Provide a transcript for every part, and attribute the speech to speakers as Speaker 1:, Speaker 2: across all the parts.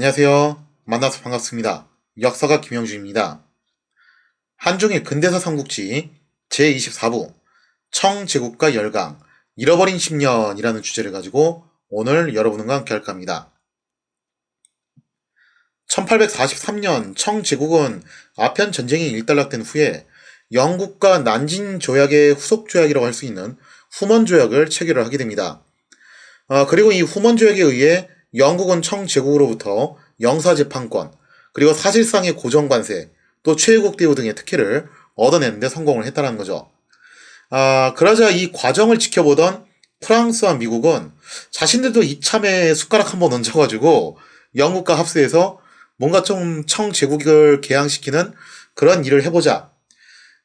Speaker 1: 안녕하세요. 만나서 반갑습니다. 역사가 김영준입니다. 한중일 근대사 삼국지 제24부 청제국과 열강 잃어버린 10년이라는 주제를 가지고 오늘 여러분과 함께 할 겁니다. 1843년 청제국은 아편 전쟁이 일단락된 후에 영국과 난징 조약의 후속 조약이라고 할 수 있는 후먼 조약을 체결을 하게 됩니다. 그리고 이 후먼 조약에 의해 영국은 청제국으로부터 영사재판권, 그리고 사실상의 고정관세, 또 최애국 대우 등의 특혜를 얻어내는 데 성공을 했다는 거죠. 그러자 이 과정을 지켜보던 프랑스와 미국은 자신들도 이참에 숟가락 한번 얹어가지고 영국과 합세해서 뭔가 좀 청제국을 개항시키는 그런 일을 해보자.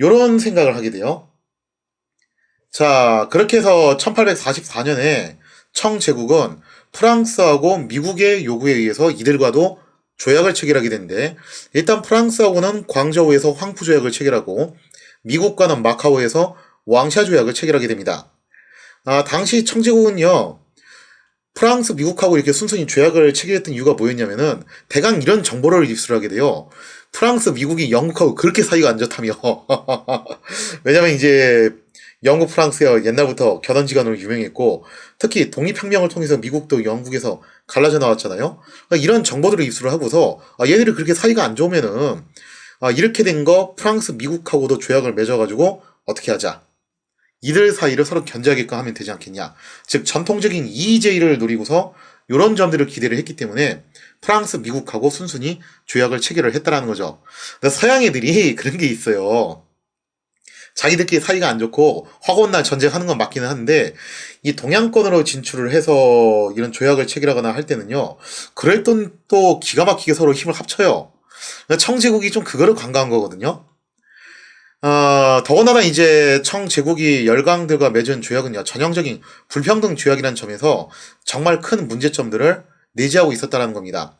Speaker 1: 요런 생각을 하게 돼요. 자, 그렇게 해서 1844년에 청제국은 프랑스하고 미국의 요구에 의해서 이들과도 조약을 체결하게 되는데, 일단 프랑스하고는 광저우에서 황푸 조약을 체결하고 미국과는 마카오에서 왕샤 조약을 체결하게 됩니다. 당시 청제국은요, 프랑스, 미국하고 이렇게 순순히 조약을 체결했던 이유가 뭐였냐면은 대강 이런 정보를 입수를 하게 돼요. 프랑스, 미국이 영국하고 그렇게 사이가 안 좋다며. 왜냐면 이제 영국, 프랑스가 옛날부터 견원지간으로 유명했고, 특히 독립혁명을 통해서 미국도 영국에서 갈라져 나왔잖아요. 그러니까 이런 정보들을 입수를 하고서 얘들이 그렇게 사이가 안 좋으면은 이렇게 된 거 프랑스, 미국하고도 조약을 맺어가지고 어떻게 하자. 이들 사이를 서로 견제하게끔 하면 되지 않겠냐. 즉 전통적인 EEJ를 노리고서 이런 점들을 기대를 했기 때문에 프랑스, 미국하고 순순히 조약을 체결을 했다라는 거죠. 서양 애들이 그런 게 있어요. 자기들끼리 사이가 안 좋고 화곤날 전쟁하는 건 맞기는 한데 이 동양권으로 진출을 해서 이런 조약을 체결하거나 할 때는요, 그럴 땐 또 기가 막히게 서로 힘을 합쳐요. 청제국이 좀 그거를 관과한 거거든요. 더군다나 이제 청제국이 열강들과 맺은 조약은요, 전형적인 불평등 조약이라는 점에서 정말 큰 문제점들을 내재하고 있었다는 겁니다.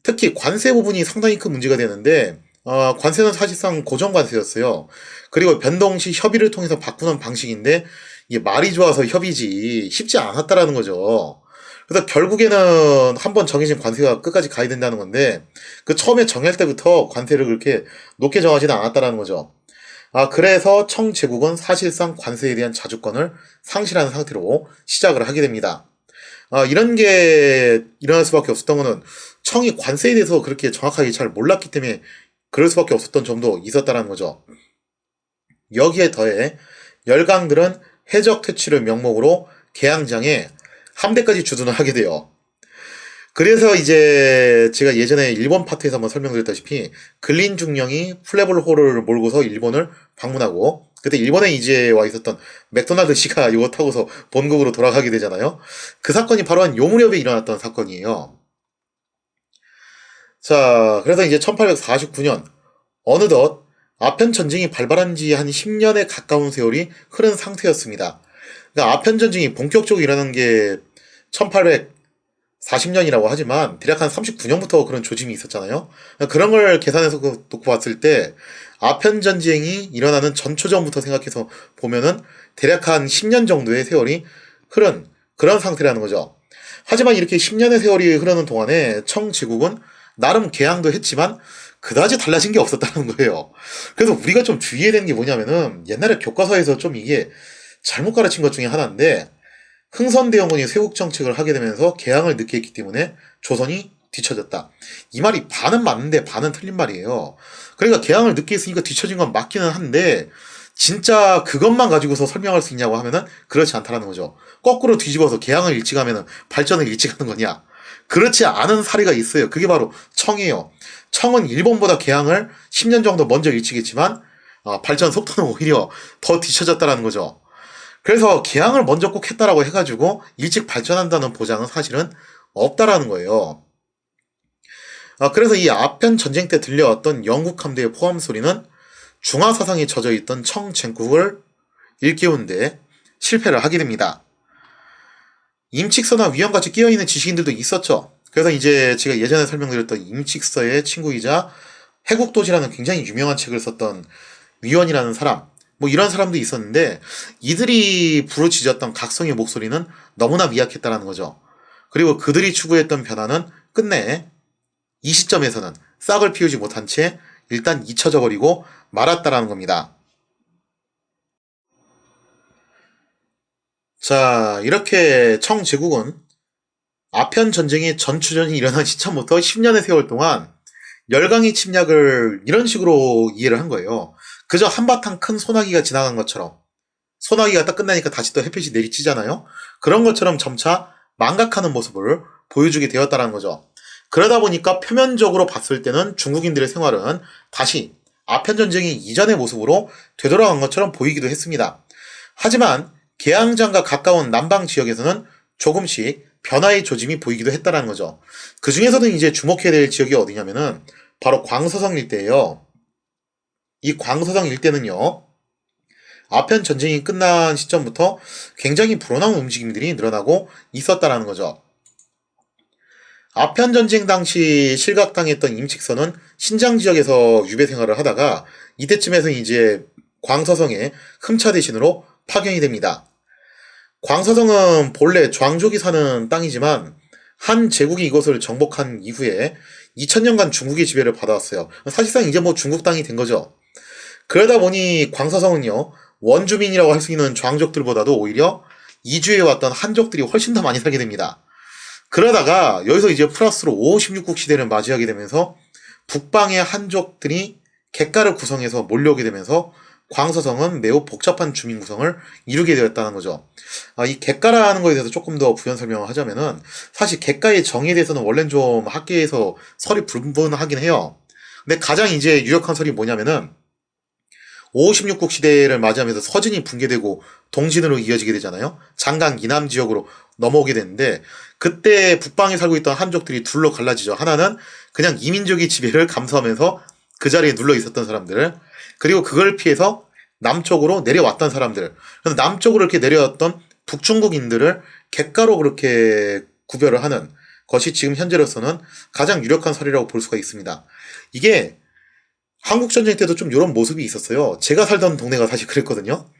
Speaker 1: 특히 관세 부분이 상당히 큰 문제가 되는데, 관세는 사실상 고정관세였어요. 그리고 변동시 협의를 통해서 바꾸는 방식인데, 이게 말이 좋아서 협의지 쉽지 않았다라는 거죠. 그래서 결국에는 한번 정해진 관세가 끝까지 가야 된다는 건데, 그 처음에 정할 때부터 관세를 그렇게 높게 정하지는 않았다라는 거죠. 그래서 청제국은 사실상 관세에 대한 자주권을 상실하는 상태로 시작을 하게 됩니다. 이런 게 일어날 수밖에 없었던 거는 청이 관세에 대해서 그렇게 정확하게 잘 몰랐기 때문에 그럴 수밖에 없었던 점도 있었다는 거죠. 여기에 더해 열강들은 해적 퇴치를 명목으로 개항장에 함대까지 주둔을 하게 돼요. 그래서 이제 제가 예전에 일본 파트에서 한번 설명드렸다시피 근린 중령이 플레볼호를 몰고서 일본을 방문하고, 그때 일본에 이제 와 있었던 맥도날드 씨가 이거 타고서 본국으로 돌아가게 되잖아요. 그 사건이 바로 한 요 무렵에 일어났던 사건이에요. 자, 그래서 이제 1849년 어느덧 아편 전쟁이 발발한 지 한 10년에 가까운 세월이 흐른 상태였습니다. 그러니까 아편 전쟁이 본격적으로 일어난 게 1840년이라고 하지만 대략 한 39년부터 그런 조짐이 있었잖아요. 그런 걸 계산해서 놓고 봤을 때 아편 전쟁이 일어나는 전초전부터 생각해서 보면은 대략 한 10년 정도의 세월이 흐른 그런 상태라는 거죠. 하지만 이렇게 10년의 세월이 흐르는 동안에 청제국은 나름 개항도 했지만 그다지 달라진 게 없었다는 거예요. 그래서 우리가 좀 주의해야 되는 게 뭐냐면은 옛날에 교과서에서 좀 이게 잘못 가르친 것 중에 하나인데, 흥선대원군이 쇄국 정책을 하게 되면서 개항을 늦게 했기 때문에 조선이 뒤처졌다. 이 말이 반은 맞는데 반은 틀린 말이에요. 그러니까 개항을 늦게 했으니까 뒤처진 건 맞기는 한데 진짜 그것만 가지고서 설명할 수 있냐고 하면은 그렇지 않다라는 거죠. 거꾸로 뒤집어서 개항을 일찍 하면은 발전을 일찍 하는 거냐? 그렇지 않은 사례가 있어요. 그게 바로 청이에요. 청은 일본보다 개항을 10년 정도 먼저 일찍 했지만 발전 속도는 오히려 더 뒤처졌다라는 거죠. 그래서 개항을 먼저 꼭 했다라고 해가지고 일찍 발전한다는 보장은 사실은 없다라는 거예요. 그래서 이 아편 전쟁 때 들려왔던 영국 함대의 포함 소리는 중화 사상에 젖어 있던 청제국을 일깨우는데 실패를 하게 됩니다. 임칙서나 위원같이 끼어있는 지식인들도 있었죠. 그래서 이제 제가 예전에 설명드렸던 임칙서의 친구이자 해국도시라는 굉장히 유명한 책을 썼던 위원이라는 사람, 뭐 이런 사람도 있었는데 이들이 부르짖었던 각성의 목소리는 너무나 미약했다는 거죠. 그리고 그들이 추구했던 변화는 끝내 이 시점에서는 싹을 피우지 못한 채 일단 잊혀져 버리고 말았다라는 겁니다. 자, 이렇게 청제국은 아편 전쟁의 전추전이 일어난 시점부터 10년의 세월 동안 열강의 침략을 이런 식으로 이해를 한 거예요. 그저 한바탕 큰 소나기가 지나간 것처럼, 소나기가 딱 끝나니까 다시 또 햇빛이 내리치잖아요. 그런 것처럼 점차 망각하는 모습을 보여주게 되었다는 거죠. 그러다 보니까 표면적으로 봤을 때는 중국인들의 생활은 다시 아편 전쟁이 이전의 모습으로 되돌아간 것처럼 보이기도 했습니다. 하지만 계양장과 가까운 남방 지역에서는 조금씩 변화의 조짐이 보이기도 했다는 거죠. 그 중에서는 이제 주목해야 될 지역이 어디냐면은 바로 광서성 일대예요. 이 광서성 일대는요, 아편 전쟁이 끝난 시점부터 굉장히 불어난 움직임들이 늘어나고 있었다는 거죠. 아편 전쟁 당시 실각당했던 임칙선은 신장 지역에서 유배 생활을 하다가 이때쯤에서 이제 광서성에 흠차 대신으로 파견이 됩니다. 광서성은 본래 장족이 사는 땅이지만 한 제국이 이곳을 정복한 이후에 2000년간 중국의 지배를 받아왔어요. 사실상 이제 뭐 중국 땅이 된 거죠. 그러다 보니 광서성은요, 원주민이라고 할 수 있는 장족들보다도 오히려 이주해왔던 한족들이 훨씬 더 많이 살게 됩니다. 그러다가 여기서 이제 플러스로 516국 시대를 맞이하게 되면서 북방의 한족들이 객가를 구성해서 몰려오게 되면서 광서성은 매우 복잡한 주민 구성을 이루게 되었다는 거죠. 이 객가라는 거에 대해서 조금 더 부연 설명을 하자면은 사실 객가의 정의에 대해서는 원래는 좀 학계에서 설이 분분하긴 해요. 근데 가장 이제 유력한 설이 뭐냐면은 516국 시대를 맞이하면서 서진이 붕괴되고 동진으로 이어지게 되잖아요. 장강 이남 지역으로 넘어오게 되는데 그때 북방에 살고 있던 한족들이 둘로 갈라지죠. 하나는 그냥 이민족의 지배를 감수하면서 그 자리에 눌러 있었던 사람들, 그리고 그걸 피해서 남쪽으로 내려왔던 사람들. 그래서 남쪽으로 이렇게 내려왔던 북중국인들을 객가로 그렇게 구별을 하는 것이 지금 현재로서는 가장 유력한 설이라고 볼 수가 있습니다. 이게 한국전쟁 때도 좀 이런 모습이 있었어요. 제가 살던 동네가 사실 그랬거든요.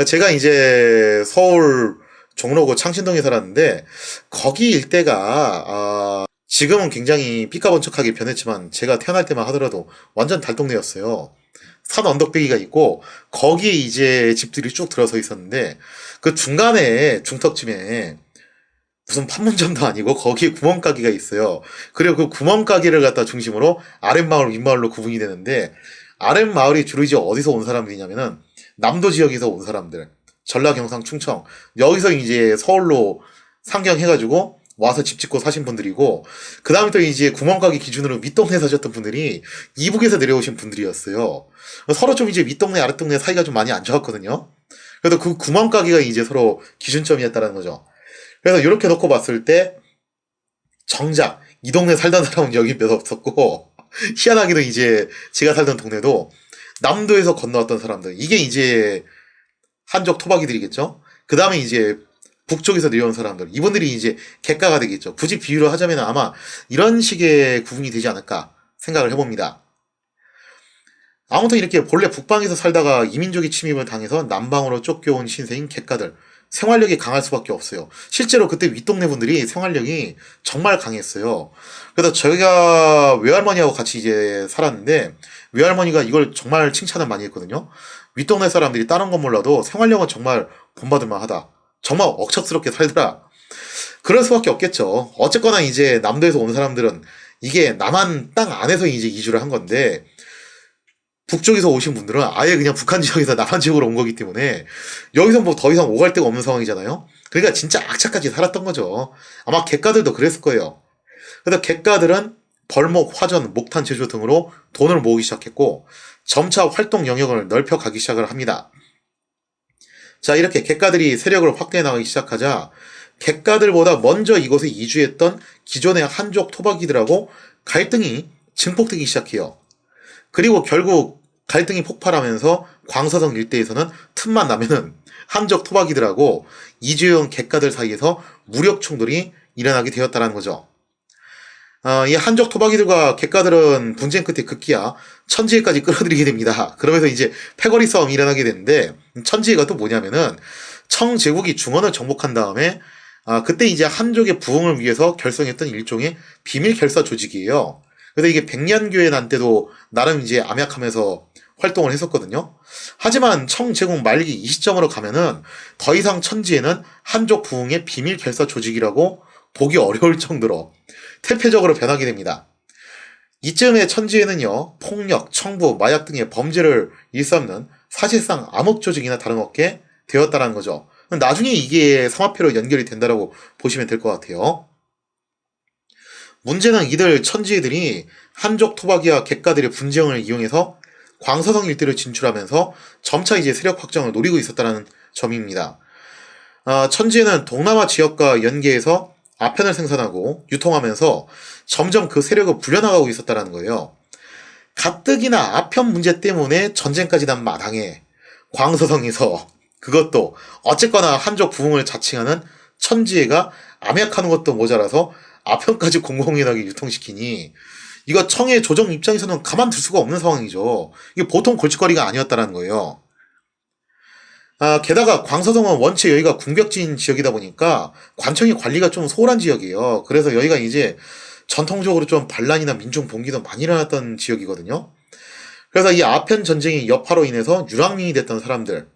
Speaker 1: 제가 이제 서울 종로구 창신동에 살았는데 거기 일대가 지금은 굉장히 삐까번쩍하게 변했지만 제가 태어날 때만 하더라도 완전 달동네였어요. 산 언덕배기가 있고 거기에 이제 집들이 쭉 들어서 있었는데 그 중간에 중턱쯤에 무슨 판문점도 아니고 거기에 구멍가게가 있어요. 그리고 그 구멍가게를 갖다 중심으로 아랫마을 윗마을로 구분이 되는데 아랫마을이 주로 이제 어디서 온 사람들이냐면은 남도 지역에서 온 사람들, 전라, 경상, 충청 여기서 이제 서울로 상경해가지고 와서 집 짓고 사신 분들이고, 그 다음에 또 이제 구멍가게 기준으로 윗동네 사셨던 분들이 이북에서 내려오신 분들이었어요. 서로 좀 이제 윗동네 아랫동네 사이가 좀 많이 안 좋았거든요. 그래도 그 구멍가게가 이제 서로 기준점이었다는 거죠. 그래서 이렇게 놓고 봤을 때 정작 이 동네 살던 사람은 여기 몇 없었고 희한하게도 이제 제가 살던 동네도 남도에서 건너왔던 사람들, 이게 이제 한족 토박이들이겠죠. 그 다음에 이제 북쪽에서 내려온 사람들, 이분들이 이제 객가가 되겠죠. 굳이 비유를 하자면 아마 이런 식의 구분이 되지 않을까 생각을 해봅니다. 아무튼 이렇게 본래 북방에서 살다가 이민족의 침입을 당해서 남방으로 쫓겨온 신세인 객가들, 생활력이 강할 수밖에 없어요. 실제로 그때 윗동네 분들이 생활력이 정말 강했어요. 그래서 저희가 외할머니하고 같이 이제 살았는데 외할머니가 이걸 정말 칭찬을 많이 했거든요. 윗동네 사람들이 다른 건 몰라도 생활력은 정말 본받을만 하다. 정말 억척스럽게 살더라. 그럴 수밖에 없겠죠. 어쨌거나 이제 남도에서 온 사람들은 이게 남한 땅 안에서 이제 이주를 한 건데 북쪽에서 오신 분들은 아예 그냥 북한 지역에서 남한 지역으로 온 거기 때문에 여기서 뭐 더 이상 오갈 데가 없는 상황이잖아요. 그러니까 진짜 악착같이 살았던 거죠. 아마 객가들도 그랬을 거예요. 그래서 객가들은 벌목, 화전, 목탄 제조 등으로 돈을 모으기 시작했고 점차 활동 영역을 넓혀가기 시작을 합니다. 자, 이렇게 객가들이 세력을 확대해 나가기 시작하자 객가들보다 먼저 이곳에 이주했던 기존의 한족 토박이들하고 갈등이 증폭되기 시작해요. 그리고 결국 갈등이 폭발하면서 광서성 일대에서는 틈만 나면은 한족 토박이들하고 이주해온 객가들 사이에서 무력 충돌이 일어나게 되었다는 거죠. 이 한족 토박이들과 객가들은 분쟁 끝에 급기야 천지해까지 끌어들이게 됩니다. 그러면서 이제 패거리 싸움이 일어나게 되는데 천지해가 또 뭐냐면은 청제국이 중원을 정복한 다음에 그때 이제 한족의 부흥을 위해서 결성했던 일종의 비밀 결사 조직이에요. 그래서 이게 백년교회 난 때도 나름 이제 암약하면서 활동을 했었거든요. 하지만 청제국 말기 이 시점으로 가면은 더 이상 천지에는 한족 부흥의 비밀 결사 조직이라고 보기 어려울 정도로 태폐적으로 변하게 됩니다. 이쯤에 천지에는요, 폭력, 청부, 마약 등의 범죄를 일삼는 사실상 암흑 조직이나 다름없게 되었다는 거죠. 나중에 이게 삼합회로 연결이 된다고 보시면 될 것 같아요. 문제는 이들 천지애들이 한족 토박이와 객가들의 분쟁을 이용해서 광서성 일대를 진출하면서 점차 이제 세력 확장을 노리고 있었다는 점입니다. 천지애는 동남아 지역과 연계해서 아편을 생산하고 유통하면서 점점 그 세력을 불려나가고 있었다는 거예요. 가뜩이나 아편 문제 때문에 전쟁까지 난 마당에 광서성에서 그것도 어쨌거나 한족 부흥을 자칭하는 천지애가 암약하는 것도 모자라서 아편까지 공공연하게 유통시키니 이거 청의 조정 입장에서는 가만둘 수가 없는 상황이죠. 이게 보통 골칫거리가 아니었다는 거예요. 게다가 광서성은 원체 여기가 궁벽지인 지역이다 보니까 관청의 관리가 좀 소홀한 지역이에요. 그래서 여기가 이제 전통적으로 좀 반란이나 민중 봉기도 많이 일어났던 지역이거든요. 그래서 이 아편 전쟁의 여파로 인해서 유랑민이 됐던 사람들,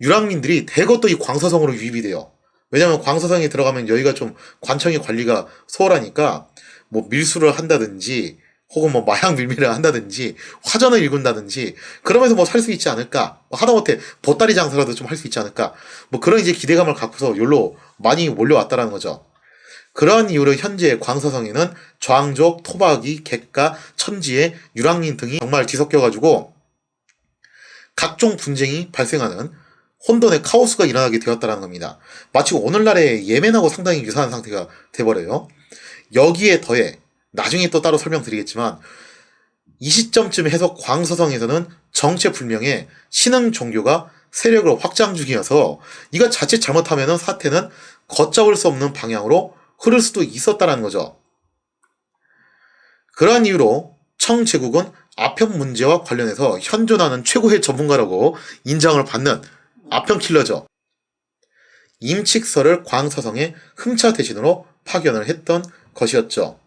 Speaker 1: 유랑민들이 대거 또 이 광서성으로 유입이 돼요. 왜냐면 광서성에 들어가면 여기가 좀 관청의 관리가 소홀하니까 뭐 밀수를 한다든지 혹은 뭐 마약 밀매를 한다든지 화전을 일군다든지 그러면서 뭐 살 수 있지 않을까, 하다못해 보따리 장사라도 좀 할 수 있지 않을까, 뭐 그런 이제 기대감을 갖고서 여기로 많이 몰려왔다라는 거죠. 그러한 이유로 현재 광서성에는 좌앙족, 토박이, 객가, 천지애, 유랑민 등이 정말 뒤섞여가지고 각종 분쟁이 발생하는 혼돈의 카오스가 일어나게 되었다는 겁니다. 마치 오늘날의 예멘하고 상당히 유사한 상태가 돼버려요. 여기에 더해 나중에 또 따로 설명드리겠지만 이 시점쯤 해서 광서성에서는 정체불명의 신흥 종교가 세력을 확장 중이어서 이거 자칫 잘못하면 사태는 걷잡을 수 없는 방향으로 흐를 수도 있었다는 거죠. 그러한 이유로 청제국은 아편 문제와 관련해서 현존하는 최고의 전문가라고 인정을 받는 아편킬러죠. 임칙서를 광서성의 흠차 대신으로 파견을 했던 것이었죠.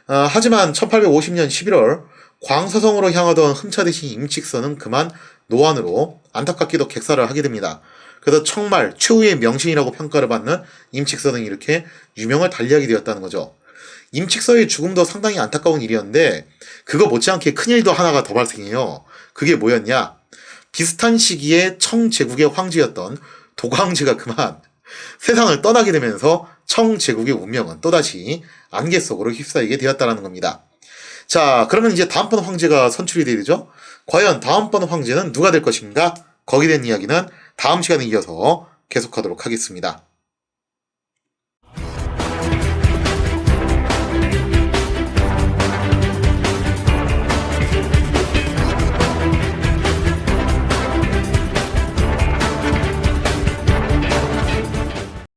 Speaker 1: 하지만 1850년 11월 광서성으로 향하던 흠차 대신 임칙서는 그만 노안으로 안타깝게도 객사를 하게 됩니다. 그래서 정말 최후의 명신이라고 평가를 받는 임칙서는 이렇게 유명을 달리하게 되었다는 거죠. 임칙서의 죽음도 상당히 안타까운 일이었는데 그거 못지않게 큰일도 하나가 더 발생해요. 그게 뭐였냐? 비슷한 시기에 청제국의 황제였던 도광제가 그만 세상을 떠나게 되면서 청제국의 운명은 또다시 안개 속으로 휩싸이게 되었다는 겁니다. 자, 그러면 이제 다음번 황제가 선출이 되죠? 과연 다음번 황제는 누가 될 것인가? 거기에 대한 이야기는 다음 시간에 이어서 계속하도록 하겠습니다.